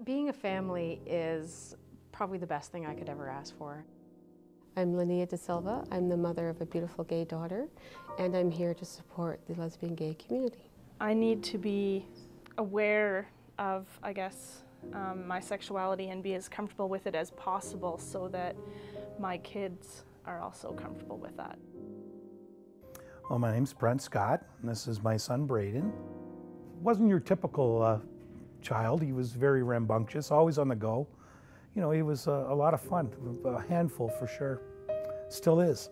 Being a family is probably the best thing I could ever ask for. I'm Linnea De Silva. I'm the mother of a beautiful gay daughter, and I'm here to support the lesbian gay community. I need to be aware of, I guess, my sexuality and be as comfortable with it as possible so that my kids are also comfortable with that. Well, my name's Brent Scott, and this is my son Braden. Wasn't your typical child. He was very rambunctious, always on the go. You know, he was a lot of fun, a handful for sure. Still is.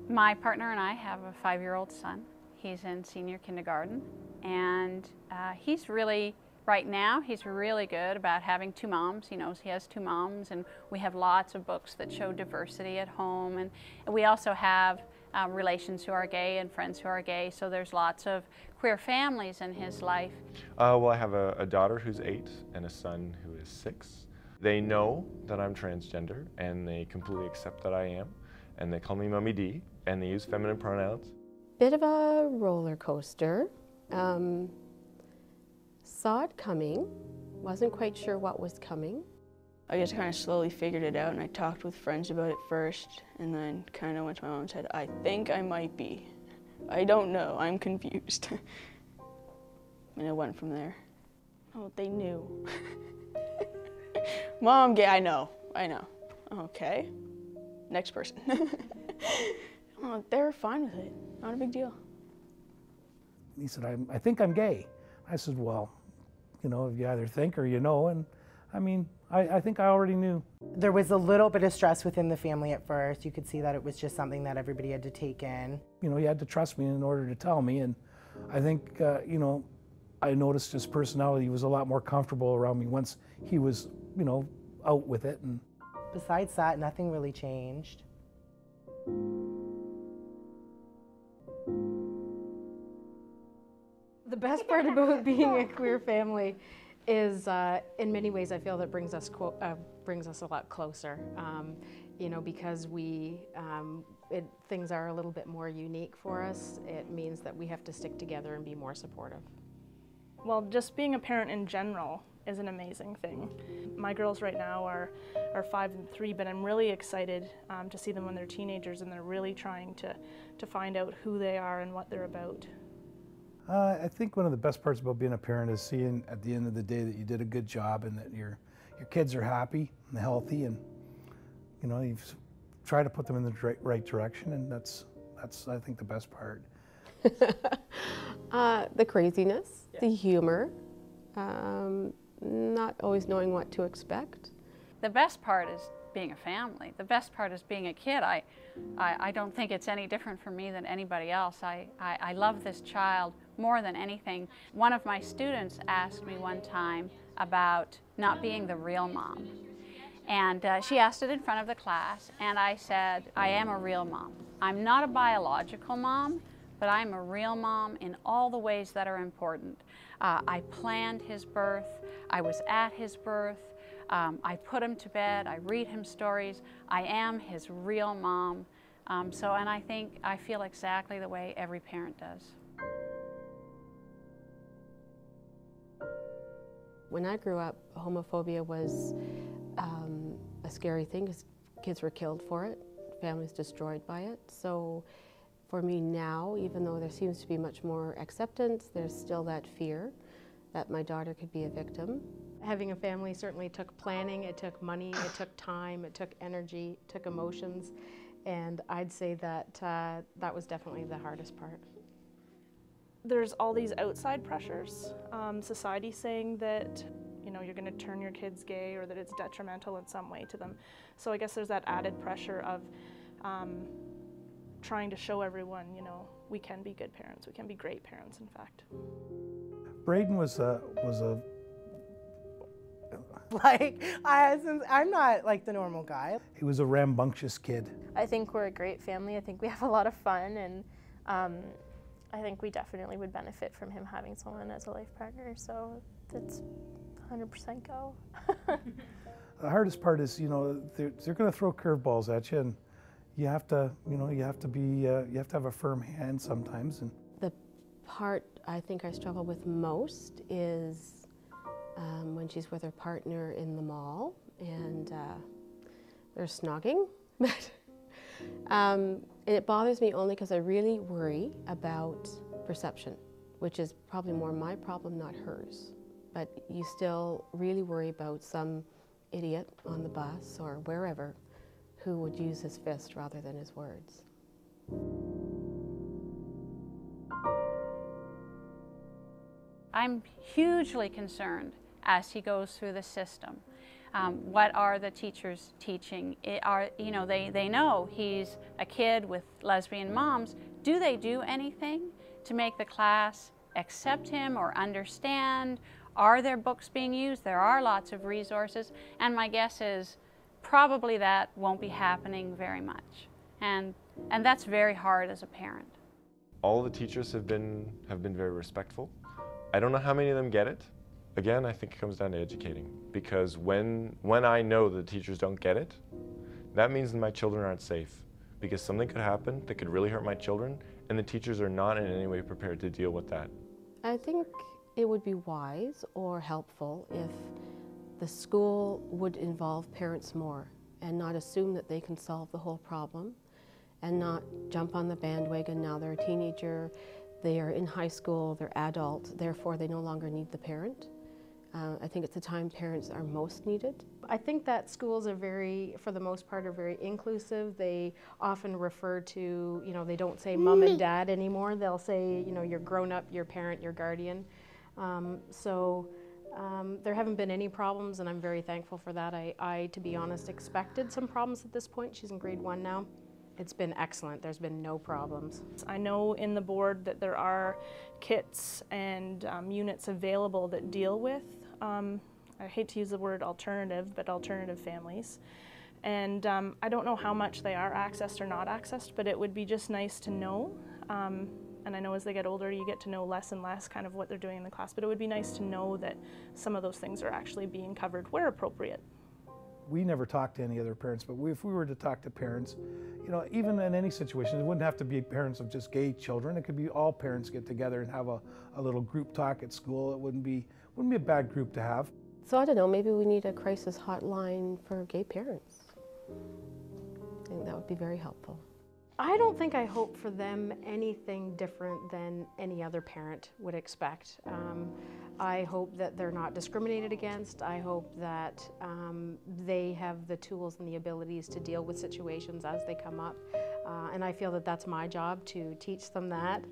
My partner and I have a 5-year-old son. He's in senior kindergarten, and he's really, right now, he's really good about having 2 moms. He knows he has 2 moms, and we have lots of books that show diversity at home, and we also have relations who are gay and friends who are gay, so there's lots of queer families in his life. Well, I have a daughter who's 8 and a son who is 6. They know that I'm transgender, and they completely accept that I am, and they call me Mummy D, and they use feminine pronouns. Bit of a roller coaster. Saw it coming, wasn't quite sure what was coming. I just kind of slowly figured it out, and I talked with friends about it first, and then kind of went to my mom and said, I think I might be. I don't know, I'm confused. And it went from there. Oh, they knew. Mom, gay, I know. Okay, next person. Oh, they were fine with it, not a big deal. He said, I think I'm gay. I said, well, you know, you either think or you know, and I mean, I think I already knew. There was a little bit of stress within the family at first. You could see that it was just something that everybody had to take in. You know, he had to trust me in order to tell me, and I think, you know, I noticed his personality was a lot more comfortable around me once he was, you know, out with it. And besides that, nothing really changed. The best part about being a queer family is, in many ways, I feel that brings us a lot closer. You know, because things are a little bit more unique for us. It means that we have to stick together and be more supportive. Well, just being a parent in general is an amazing thing. My girls right now are 5 and 3, but I'm really excited to see them when they're teenagers and they're really trying to find out who they are and what they're about. I think one of the best parts about being a parent is seeing at the end of the day that you did a good job and that your kids are happy and healthy, and you know, you've tried to put them in the right direction, and that's I think the best part. The craziness, the humor, not always knowing what to expect. The best part is being a family. The best part is being a kid. I don't think it's any different for me than anybody else. I love this child more than anything. One of my students asked me one time about not being the real mom. And she asked it in front of the class, and I said, I am a real mom. I'm not a biological mom, but I'm a real mom in all the ways that are important. I planned his birth. I was at his birth. I put him to bed. I read him stories. I am his real mom. And I feel exactly the way every parent does. When I grew up, homophobia was a scary thing because kids were killed for it, families destroyed by it. So for me now, even though there seems to be much more acceptance, there's still that fear that my daughter could be a victim. Having a family certainly took planning, it took money, it took time, it took energy, it took emotions, and I'd say that that was definitely the hardest part. There's all these outside pressures. Society saying that, you know, you're going to turn your kids gay or that it's detrimental in some way to them. So I guess there's that added pressure of trying to show everyone, you know, we can be good parents, we can be great parents, in fact. Braden was a Like, I'm not like the normal guy. he was a rambunctious kid. I think we're a great family. I think we have a lot of fun, and I think we definitely would benefit from him having someone as a life partner, so that's 100% go. The hardest part is, you know, they're going to throw curveballs at you, and you have to, you know, you have to have a firm hand sometimes. And The part I think I struggle with most is when she's with her partner in the mall and they're snogging. It bothers me only because I really worry about perception, which is probably more my problem, not hers. But you still really worry about some idiot on the bus or wherever who would use his fist rather than his words. I'm hugely concerned as he goes through the system. What are the teachers teaching? They know he's a kid with lesbian moms. Do they do anything to make the class accept him or understand? Are there books being used? There are lots of resources, and my guess is probably that won't be happening very much. And that's very hard as a parent. All the teachers have been very respectful. I don't know how many of them get it. Again, I think it comes down to educating, because when I know the teachers don't get it, that means that my children aren't safe, because something could happen that could really hurt my children, and the teachers are not in any way prepared to deal with that. I think it would be wise or helpful if the school would involve parents more and not assume that they can solve the whole problem and not jump on the bandwagon. Now they're a teenager, they are in high school, they're adult, therefore they no longer need the parent. I think it's the time parents are most needed. I think that schools are for the most part, are very inclusive. They often refer to, they don't say mom and dad anymore. They'll say, your grown-up, your parent, your guardian. There haven't been any problems, and I'm very thankful for that. I, to be honest, expected some problems at this point. She's in grade 1 now. It's been excellent. There's been no problems. I know in the board that there are kits and units available that deal with, I hate to use the word alternative, but alternative families. And I don't know how much they are accessed or not accessed, but it would be just nice to know. And I know as they get older, you get to know less and less kind of what they're doing in the class, but it would be nice to know that some of those things are actually being covered where appropriate. We never talk to any other parents, but if we were to talk to parents, even in any situation, it wouldn't have to be parents of just gay children. It could be all parents get together and have a little group talk at school. It wouldn't be a bad group to have. So I don't know, maybe we need a crisis hotline for gay parents. I think that would be very helpful. I don't think I hope for them anything different than any other parent would expect. I hope that they're not discriminated against. I hope that they have the tools and the abilities to deal with situations as they come up. And I feel that that's my job to teach them that.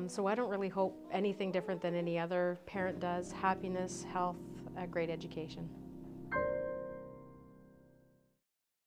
So I don't really hope anything different than any other parent does. Happiness, health, a great education.